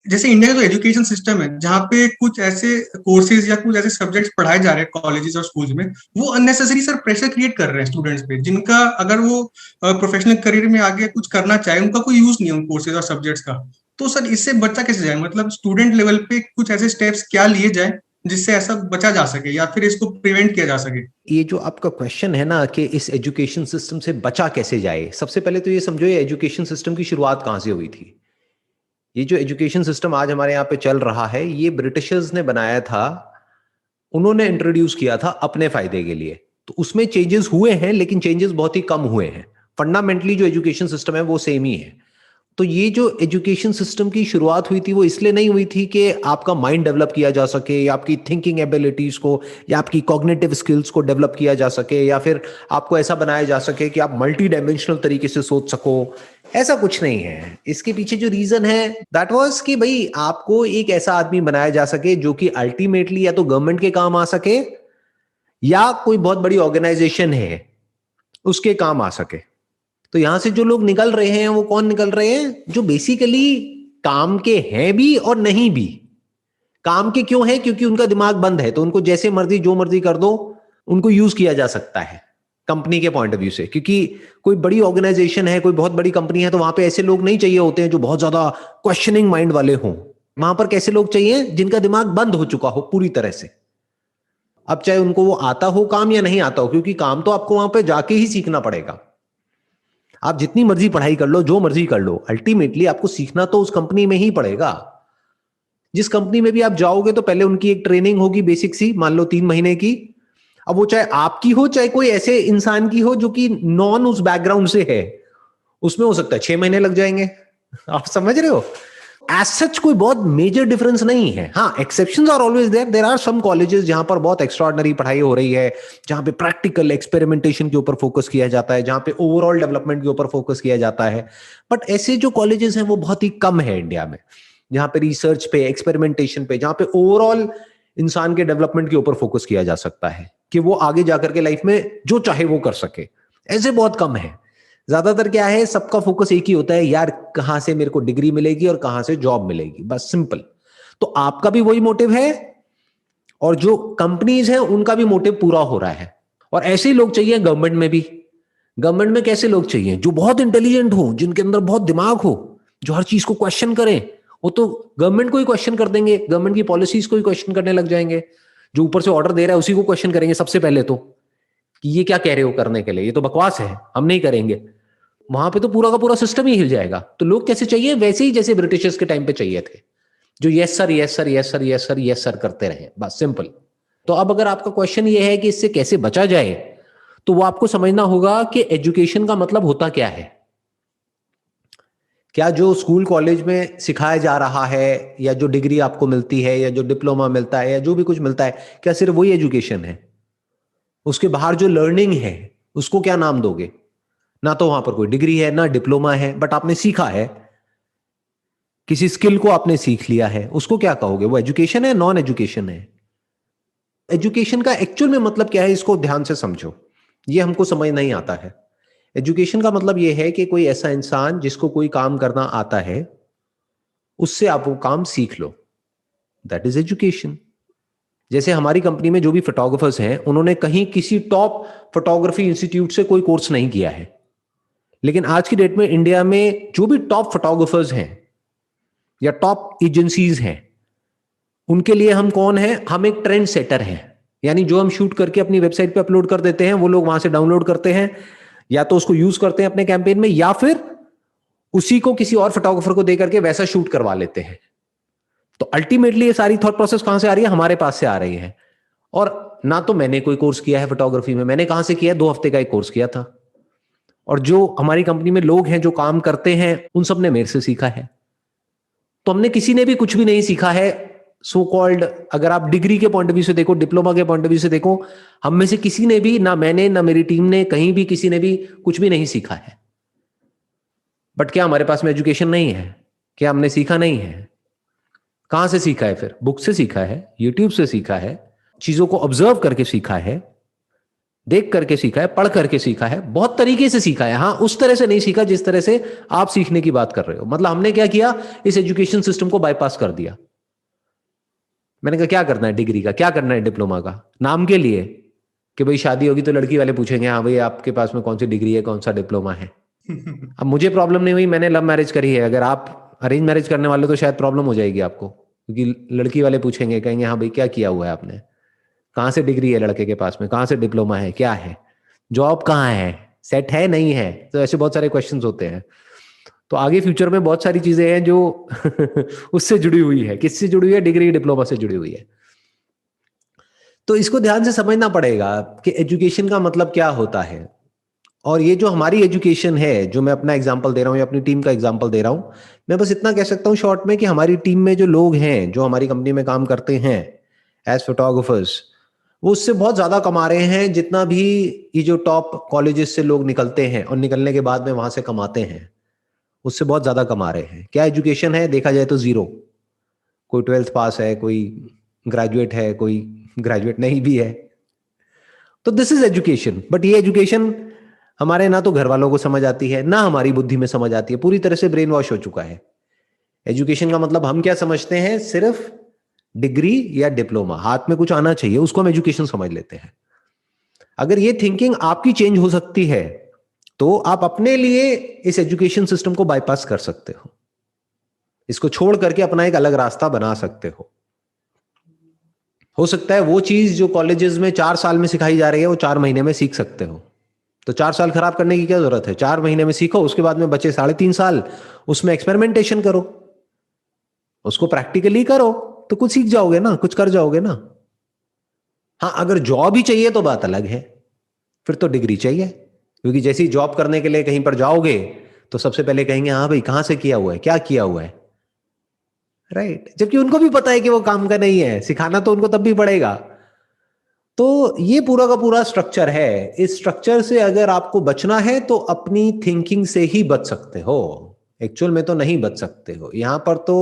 जैसे इंडिया का जो एजुकेशन सिस्टम है, जहाँ पे कुछ ऐसे कोर्सेज या कुछ ऐसे सब्जेक्ट्स पढ़ाए जा रहे हैं कॉलेजेस और स्कूल्स में, वो अननेसेसरी सर प्रेशर क्रिएट कर रहे हैं स्टूडेंट्स पे, जिनका अगर वो प्रोफेशनल करियर में आगे कुछ करना चाहे, उनका कोई यूज नहीं है उन कोर्सेज और सब्जेक्ट्स का। तो सर इससे बच्चा कैसे जाए? मतलब स्टूडेंट लेवल पे कुछ ऐसे स्टेप्स क्या लिए जाए जिससे ऐसा बचा जा सके या फिर इसको प्रिवेंट किया जा सके? ये जो आपका क्वेश्चन है ना कि इस एजुकेशन सिस्टम से बचा कैसे जाए, सबसे पहले तो ये समझो ये एजुकेशन सिस्टम की शुरुआत कहाँ से हुई थी। ये जो एजुकेशन सिस्टम आज हमारे यहाँ पे चल रहा है, ये ब्रिटिशर्स ने बनाया था। उन्होंने इंट्रोड्यूस किया था अपने फायदे के लिए। तो उसमें चेंजेस हुए हैं, लेकिन चेंजेस बहुत ही कम हुए हैं। फंडामेंटली जो एजुकेशन सिस्टम है वो सेम ही है। तो ये जो एजुकेशन सिस्टम की शुरुआत हुई थी वो इसलिए नहीं हुई थी कि आपका माइंड डेवलप किया जा सके, या आपकी थिंकिंग एबिलिटीज को, या आपकी कॉग्निटिव स्किल्स को डेवलप किया जा सके, या फिर आपको ऐसा बनाया जा सके कि आप मल्टी डायमेंशनल तरीके से सोच सको। ऐसा कुछ नहीं है। इसके पीछे जो रीजन है दैट वाज कि भाई आपको एक ऐसा आदमी बनाया जा सके जो कि अल्टीमेटली या तो गवर्नमेंट के काम आ सके, या कोई बहुत बड़ी ऑर्गेनाइजेशन है उसके काम आ सके। तो यहां से जो लोग निकल रहे हैं वो कौन निकल रहे हैं? जो बेसिकली काम के हैं भी और नहीं भी। काम के क्यों है? क्योंकि उनका दिमाग बंद है, तो उनको जैसे मर्जी जो मर्जी कर दो, उनको यूज किया जा सकता है कंपनी के पॉइंट ऑफ व्यू से। क्योंकि कोई बड़ी ऑर्गेनाइजेशन है, कोई बहुत बड़ी कंपनी है, तो वहां पे ऐसे लोग नहीं चाहिए होते हैं जो बहुत ज्यादा क्वेश्चनिंग माइंड वाले हों। वहां पर कैसे लोग चाहिए? जिनका दिमाग बंद हो चुका हो पूरी तरह से। अब चाहे उनको वो आता हो काम या नहीं आता हो, क्योंकि काम तो आपको वहां पे जाके ही सीखना पड़ेगा। आप जितनी मर्जी पढ़ाई कर लो, जो मर्जी कर लो, अल्टीमेटली आपको सीखना तो उस कंपनी में ही पड़ेगा। जिस कंपनी में भी आप जाओगे तो पहले उनकी एक ट्रेनिंग होगी बेसिक सी, मान लो 3 महीने की। अब वो चाहे आपकी हो, चाहे कोई ऐसे इंसान की हो जो कि नॉन उस बैकग्राउंड से है, उसमें हो सकता है 6 महीने लग जाएंगे। आप समझ रहे हो? एज सच कोई बहुत मेजर डिफरेंस नहीं है। हाँ, exceptions are always there. There are some colleges जहां पर बहुत एक्स्ट्राऑर्डिनरी पढ़ाई हो रही है, जहां पे प्रैक्टिकल एक्सपेरिमेंटेशन के ऊपर फोकस किया जाता है, जहां पे ओवरऑल डेवलपमेंट के ऊपर फोकस किया जाता है। बट ऐसे जो कॉलेजेस हैं वो बहुत ही कम है इंडिया में, जहां पे रिसर्च पे, एक्सपेरिमेंटेशन पे, जहां पे ओवरऑल इंसान के डेवलपमेंट के ऊपर फोकस किया जा सकता है कि वो आगे जाकर के लाइफ में जो चाहे वो कर सके। ऐसे बहुत कम है। ज्यादातर क्या है, सबका फोकस एक ही होता है, यार कहां से मेरे को डिग्री मिलेगी और कहां से जॉब मिलेगी, बस सिंपल। तो आपका भी वही मोटिव है और जो कंपनीज हैं उनका भी मोटिव पूरा हो रहा है। और ऐसे ही लोग चाहिए गवर्नमेंट में भी। गवर्नमेंट में कैसे लोग चाहिए? जो बहुत इंटेलिजेंट हो, जिनके अंदर बहुत दिमाग हो, जो हर चीज को क्वेश्चन करें। वो तो गवर्नमेंट को ही क्वेश्चन कर देंगे, गवर्नमेंट की पॉलिसीज को ही क्वेश्चन करने लग जाएंगे। जो ऊपर से ऑर्डर दे रहा है उसी को क्वेश्चन करेंगे सबसे पहले तो, कि ये क्या कह रहे हो करने के लिए, ये तो बकवास है, हम नहीं करेंगे। वहां पे तो पूरा का पूरा सिस्टम ही हिल जाएगा। तो लोग कैसे चाहिए? वैसे ही जैसे ब्रिटिशर्स के टाइम पे चाहिए थे, जो yes sir yes sir yes sir yes sir yes sir करते रहे, बस सिंपल। तो अब अगर आपका क्वेश्चन ये है कि इससे कैसे बचा जाए, तो वो आपको समझना होगा कि एजुकेशन का मतलब होता क्या है। क्या जो स्कूल कॉलेज में सिखाया जा रहा है, या जो डिग्री आपको मिलती है, या जो डिप्लोमा मिलता है, या जो भी कुछ मिलता है, क्या सिर्फ वही एजुकेशन है? उसके बाहर जो लर्निंग है उसको क्या नाम दोगे? ना तो वहां पर कोई डिग्री है, ना डिप्लोमा है, बट आपने सीखा है, किसी स्किल को आपने सीख लिया है, उसको क्या कहोगे? वो एजुकेशन है, नॉन एजुकेशन है? एजुकेशन का एक्चुअल में मतलब क्या है, इसको ध्यान से समझो। ये हमको समझ नहीं आता है। एजुकेशन का मतलब यह है कि कोई ऐसा इंसान जिसको कोई काम करना आता है, उससे आप वो काम सीख लो, दैट इज एजुकेशन। जैसे हमारी कंपनी में जो भी फोटोग्राफर्स हैं, उन्होंने कहीं किसी टॉप फोटोग्राफी इंस्टीट्यूट से कोई कोर्स नहीं किया है। लेकिन आज की डेट में इंडिया में जो भी टॉप फोटोग्राफर्स हैं या टॉप एजेंसीज हैं, उनके लिए हम कौन है? हम एक ट्रेंड सेटर हैं। यानी जो हम शूट करके अपनी वेबसाइट पे अपलोड कर देते हैं, वो लोग वहां से डाउनलोड करते हैं, या तो उसको यूज करते हैं अपने कैंपेन में, या फिर उसी को किसी और फोटोग्राफर को देकर के वैसा शूट करवा लेते हैं। तो अल्टीमेटली ये सारी थॉट प्रोसेस कहां से आ रही है? हमारे पास से आ रही है। और ना तो मैंने कोई कोर्स किया है फोटोग्राफी में, मैंने कहां से किया? 2 हफ्ते का एक कोर्स किया था। और जो हमारी कंपनी में लोग हैं जो काम करते हैं, उन सब ने मेरे से सीखा है। तो हमने किसी ने भी कुछ भी नहीं सीखा है। सो कॉल्ड, अगर आप डिग्री के पॉइंट ऑफ व्यू से देखो, डिप्लोमा के पॉइंट ऑफ व्यू से देखो, हम में से किसी ने भी, ना मैंने ना मेरी टीम ने, कहीं भी किसी ने भी कुछ भी नहीं सीखा है। बट क्या हमारे पास में एजुकेशन नहीं है? क्या हमने सीखा नहीं है? कहां से सीखा है? फिर बुक से सीखा है, यूट्यूब से सीखा है, चीजों को ऑब्जर्व करके सीखा है। देख करके सीखा है, पढ़ करके सीखा है, बहुत तरीके से सीखा है। हाँ, उस तरह से नहीं सीखा जिस तरह से आप सीखने की बात कर रहे हो। मतलब हमने क्या किया, इस एजुकेशन सिस्टम को बाईपास कर दिया। मैंने कहा क्या करना है डिग्री का, क्या करना है डिप्लोमा का, नाम के लिए कि भाई शादी होगी तो लड़की वाले पूछेंगे हाँ भाई आपके पास में कौन सी डिग्री है, कौन सा डिप्लोमा है। अब मुझे प्रॉब्लम नहीं हुई, मैंने लव मैरिज करी है। अगर आप अरेंज मैरिज करने वाले तो शायद प्रॉब्लम हो जाएगी आपको, क्योंकि लड़की वाले पूछेंगे, कहेंगे हाँ भाई क्या किया हुआ है आपने, कहाँ से डिग्री है लड़के के पास में, कहाँ से डिप्लोमा है, क्या है, जॉब कहाँ है, सेट है नहीं है। तो ऐसे बहुत सारे क्वेश्चंस होते हैं। तो आगे फ्यूचर में बहुत सारी चीजें हैं जो उससे जुड़ी हुई है। किससे जुड़ी हुई है, डिग्री डिप्लोमा से जुड़ी हुई है। तो इसको ध्यान से समझना पड़ेगा कि एजुकेशन का मतलब क्या होता है। और ये जो हमारी एजुकेशन है, जो मैं अपना एग्जांपल दे रहा हूँ या अपनी टीम का एग्जांपल दे रहा हूँ, मैं बस इतना कह सकता हूँ शॉर्ट में कि हमारी टीम में जो लोग हैं, जो हमारी कंपनी में काम करते हैं एज फोटोग्राफर्स, वो उससे बहुत ज्यादा कमा रहे हैं जितना भी ये जो टॉप कॉलेजेस से लोग निकलते हैं और निकलने के बाद में वहां से कमाते हैं, उससे बहुत ज्यादा कमा रहे हैं। क्या एजुकेशन है, देखा जाए तो जीरो। कोई 12th पास है, कोई ग्रेजुएट है, कोई ग्रेजुएट नहीं भी है। तो दिस इज एजुकेशन। बट ये एजुकेशन हमारे ना तो घर वालों को समझ आती है, ना हमारी बुद्धि में समझ आती है, पूरी तरह से ब्रेन वॉश हो चुका है। एजुकेशन का मतलब हम क्या समझते हैं, सिर्फ डिग्री या डिप्लोमा, हाथ में कुछ आना चाहिए, उसको हम एजुकेशन समझ लेते हैं। अगर ये थिंकिंग आपकी चेंज हो सकती है तो आप अपने लिए इस एजुकेशन सिस्टम को बाईपास कर सकते हो, इसको छोड़ करके अपना एक अलग रास्ता बना सकते हो सकता है वो चीज जो कॉलेजेस में 4 साल में सिखाई जा रही है वो 4 महीने में सीख सकते हो। तो 4 साल खराब करने की क्या जरूरत है, 4 महीने में सीखो, उसके बाद में बचे 3.5 साल, उसमें एक्सपेरिमेंटेशन करो, उसको प्रैक्टिकली करो, तो कुछ सीख जाओगे ना, कुछ कर जाओगे ना। हाँ, अगर जॉब ही चाहिए तो बात अलग है, फिर तो डिग्री चाहिए, क्योंकि जैसे ही जॉब करने के लिए कहीं पर जाओगे तो सबसे पहले कहेंगे हाँ भाई कहां से किया हुआ है, क्या किया हुआ है, राइट। जबकि उनको भी पता है कि वो काम का नहीं है, सिखाना तो उनको तब भी पड़ेगा। तो ये पूरा का पूरा स्ट्रक्चर है। इस स्ट्रक्चर से अगर आपको बचना है तो अपनी थिंकिंग से ही बच सकते हो, एक्चुअल में तो नहीं बच सकते हो। यहां पर तो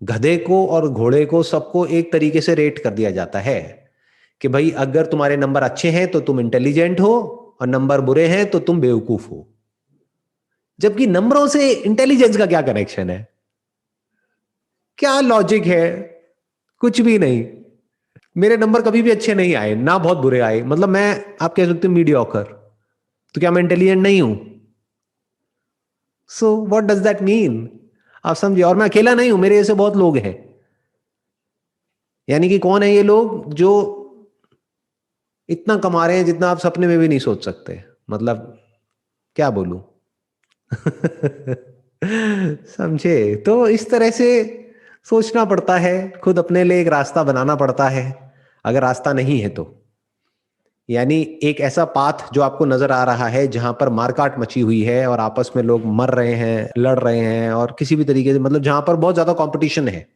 गधे को और घोड़े को सबको एक तरीके से रेट कर दिया जाता है कि भाई अगर तुम्हारे नंबर अच्छे हैं तो तुम इंटेलिजेंट हो, और नंबर बुरे हैं तो तुम बेवकूफ हो। जबकि नंबरों से इंटेलिजेंस का क्या कनेक्शन है, क्या लॉजिक है, कुछ भी नहीं। मेरे नंबर कभी भी अच्छे नहीं आए, ना बहुत बुरे आए, मतलब मैं, आप कह सकते हो मीडियोकर, तो क्या मैं इंटेलिजेंट नहीं हूं? So what does that mean, आप समझिए। और मैं अकेला नहीं हूं, मेरे ऐसे बहुत लोग हैं। यानी कि कौन है ये लोग जो इतना कमा रहे हैं जितना आप सपने में भी नहीं सोच सकते, मतलब क्या बोलूं। समझे। तो इस तरह से सोचना पड़ता है, खुद अपने लिए एक रास्ता बनाना पड़ता है, अगर रास्ता नहीं है तो। यानी एक ऐसा पाथ जो आपको नजर आ रहा है जहां पर मारकाट मची हुई है और आपस में लोग मर रहे हैं, लड़ रहे हैं, और किसी भी तरीके से, मतलब जहां पर बहुत ज्यादा कंपटीशन है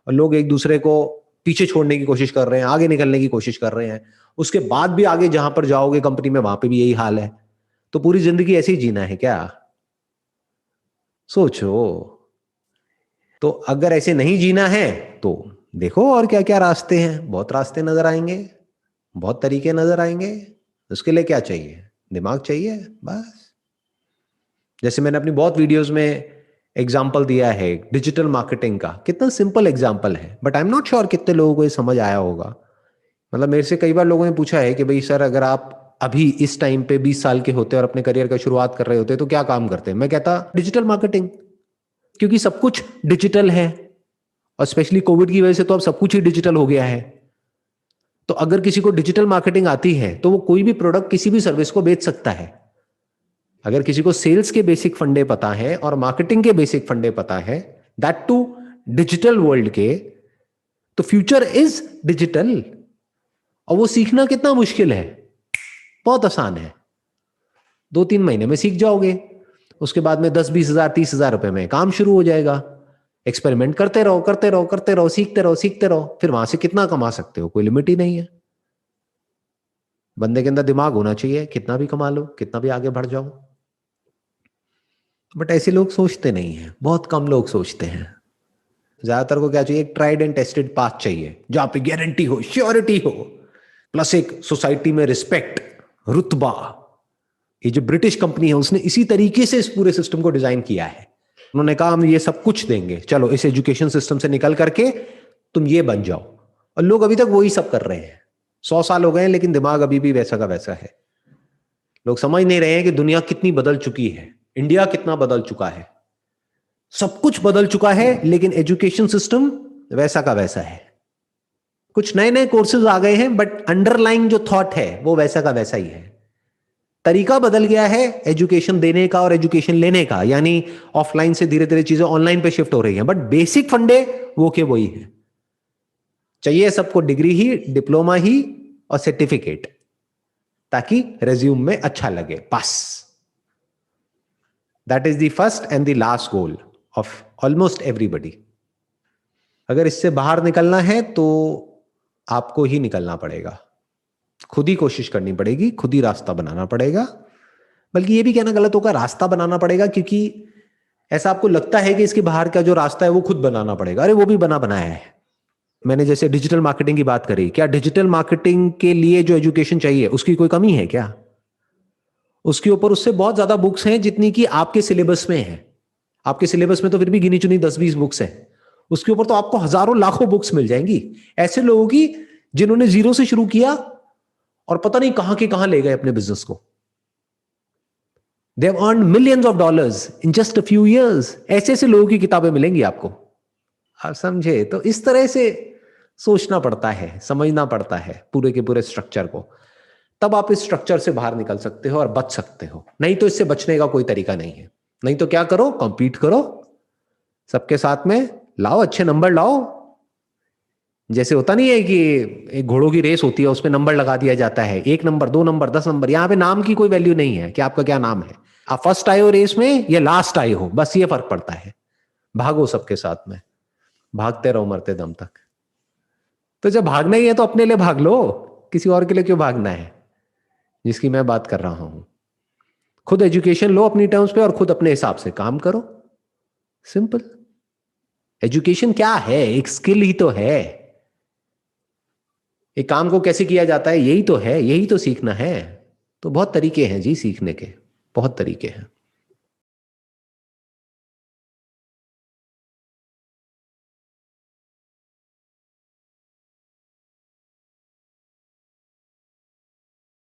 और लोग एक दूसरे को पीछे छोड़ने की कोशिश कर रहे हैं, आगे निकलने की कोशिश कर रहे हैं, उसके बाद भी आगे जहां पर जाओगे कंपनी में, वहां पे भी यही हाल है। तो पूरी जिंदगी ऐसे ही जीना है क्या? सोचो। तो अगर ऐसे नहीं जीना है तो देखो और क्या क्या रास्ते हैं, बहुत रास्ते नजर आएंगे, बहुत तरीके नजर आएंगे। उसके लिए क्या चाहिए, दिमाग चाहिए बस। जैसे मैंने अपनी बहुत वीडियोस में एग्जाम्पल दिया है डिजिटल मार्केटिंग का, कितना सिंपल एग्जाम्पल है, but I am not sure कितने लोगों को ये समझ आया होगा। मतलब मेरे से कई बार लोगों ने पूछा है कि भाई सर अगर आप अभी इस टाइम पे 20 साल के होते और अपने करियर का शुरुआत कर रहे होते तो क्या काम करते? मैं कहता डिजिटल मार्केटिंग, क्योंकि सब कुछ डिजिटल है, और स्पेशली कोविड की वजह से तो अब सब कुछ ही डिजिटल हो गया है। तो अगर किसी को डिजिटल मार्केटिंग आती है तो वो कोई भी प्रोडक्ट, किसी भी सर्विस को बेच सकता है। अगर किसी को सेल्स के बेसिक फंडे पता है और मार्केटिंग के बेसिक फंडे पता है, दैट टू डिजिटल वर्ल्ड के, तो फ्यूचर इज डिजिटल। और वो सीखना कितना मुश्किल है, बहुत आसान है, 2-3 महीने में सीख जाओगे। उसके बाद में 10-20 हजार 30 हजार रुपए में काम शुरू हो जाएगा। एक्सपेरिमेंट करते रहो, करते रहो, करते रहो, सीखते रहो, सीखते रहो, फिर वहां से कितना कमा सकते हो, कोई लिमिट ही नहीं है। बंदे के अंदर दिमाग होना चाहिए, कितना भी कमा लो, कितना भी आगे बढ़ जाओ। बट ऐसे लोग सोचते नहीं है, बहुत कम लोग सोचते हैं। ज्यादातर को क्या चाहिए, एक ट्राइड एंड टेस्टेड पाथ चाहिए, जहां पे गारंटी हो, श्योरिटी हो, प्लस एक सोसाइटी में रिस्पेक्ट, रुतबा, ये जो ब्रिटिश कंपनी है उसने इसी तरीके से इस पूरे सिस्टम को डिजाइन किया है। उन्होंने कहा हम ये सब कुछ देंगे, चलो इस एजुकेशन सिस्टम से निकल करके तुम ये बन जाओ। और लोग अभी तक वही सब कर रहे हैं। 100 साल हो गए हैं लेकिन दिमाग अभी भी वैसा का वैसा है। लोग समझ नहीं रहे हैं कि दुनिया कितनी बदल चुकी है, इंडिया कितना बदल चुका है, सब कुछ बदल चुका है, लेकिन एजुकेशन सिस्टम वैसा का वैसा है। कुछ नए नए कोर्सेज आ गए हैं बट अंडरलाइंग जो थॉट है वो वैसा का वैसा ही है। तरीका बदल गया है एजुकेशन देने का और एजुकेशन लेने का, यानी ऑफलाइन से धीरे धीरे चीजें ऑनलाइन पे शिफ्ट हो रही हैं, बट बेसिक फंडे वो के वही है। चाहिए सबको डिग्री ही, डिप्लोमा ही और सर्टिफिकेट, ताकि रेज्यूम में अच्छा लगे, बस। That is the first and the last goal of almost everybody. अगर इससे बाहर निकलना है तो आपको ही निकलना पड़ेगा, खुद ही कोशिश करनी पड़ेगी, खुद ही रास्ता बनाना पड़ेगा। बल्कि ये भी कहना गलत होगा, रास्ता बनाना पड़ेगा, क्योंकि ऐसा आपको लगता है कि इसके बाहर का जो रास्ता है वो खुद बनाना पड़ेगा। अरे वो भी बना बनाया है। मैंने जैसे डिजिटल मार्केटिंग की बात करी, क्या डिजिटल मार्केटिंग के लिए जो एजुकेशन चाहिए उसकी कोई कमी है क्या? उसके ऊपर उससे बहुत ज्यादा बुक्स हैं जितनी कि आपके सिलेबस में है। आपके सिलेबस में तो फिर भी गिनी चुनी 10-20 बुक्स हैं, उसके ऊपर तो आपको हजारों लाखों बुक्स मिल जाएंगी, ऐसे लोगों की जिन्होंने जीरो से शुरू किया और पता नहीं कहां के कहां ले गए अपने बिजनेस को। They have earned millions of dollars in just a few years. ऐसे ऐसे लोगों की किताबें मिलेंगी आपको, आप समझे? तो इस तरह से सोचना पड़ता है, समझना पड़ता है पूरे के पूरे स्ट्रक्चर को, तब आप इस स्ट्रक्चर से बाहर निकल सकते हो और बच सकते हो। नहीं तो इससे बचने का कोई तरीका नहीं है। नहीं तो क्या करो, कॉम्पीट करो सबके साथ में, लाओ अच्छे नंबर लाओ। जैसे होता नहीं है कि एक घोड़ों की रेस होती है, उसमें नंबर लगा दिया जाता है, 1 नंबर 2 नंबर 10 नंबर। यहां पे नाम की कोई वैल्यू नहीं है कि आपका क्या नाम है, आप फर्स्ट आए हो रेस में या लास्ट आए हो, बस ये फर्क पड़ता है। भागो सबके साथ में, भागते रहो मरते दम तक। तो जब भागना ही है तो अपने लिए भाग लो, किसी और के लिए क्यों भागना है? जिसकी मैं बात कर रहा हूं, खुद एजुकेशन लो अपनी टर्म्स पे और खुद अपने हिसाब से काम करो, सिंपल। एजुकेशन क्या है? एक स्किल ही तो है। एक काम को कैसे किया जाता है यही तो है, यही तो सीखना है। तो बहुत तरीके हैं जी सीखने के, बहुत तरीके हैं।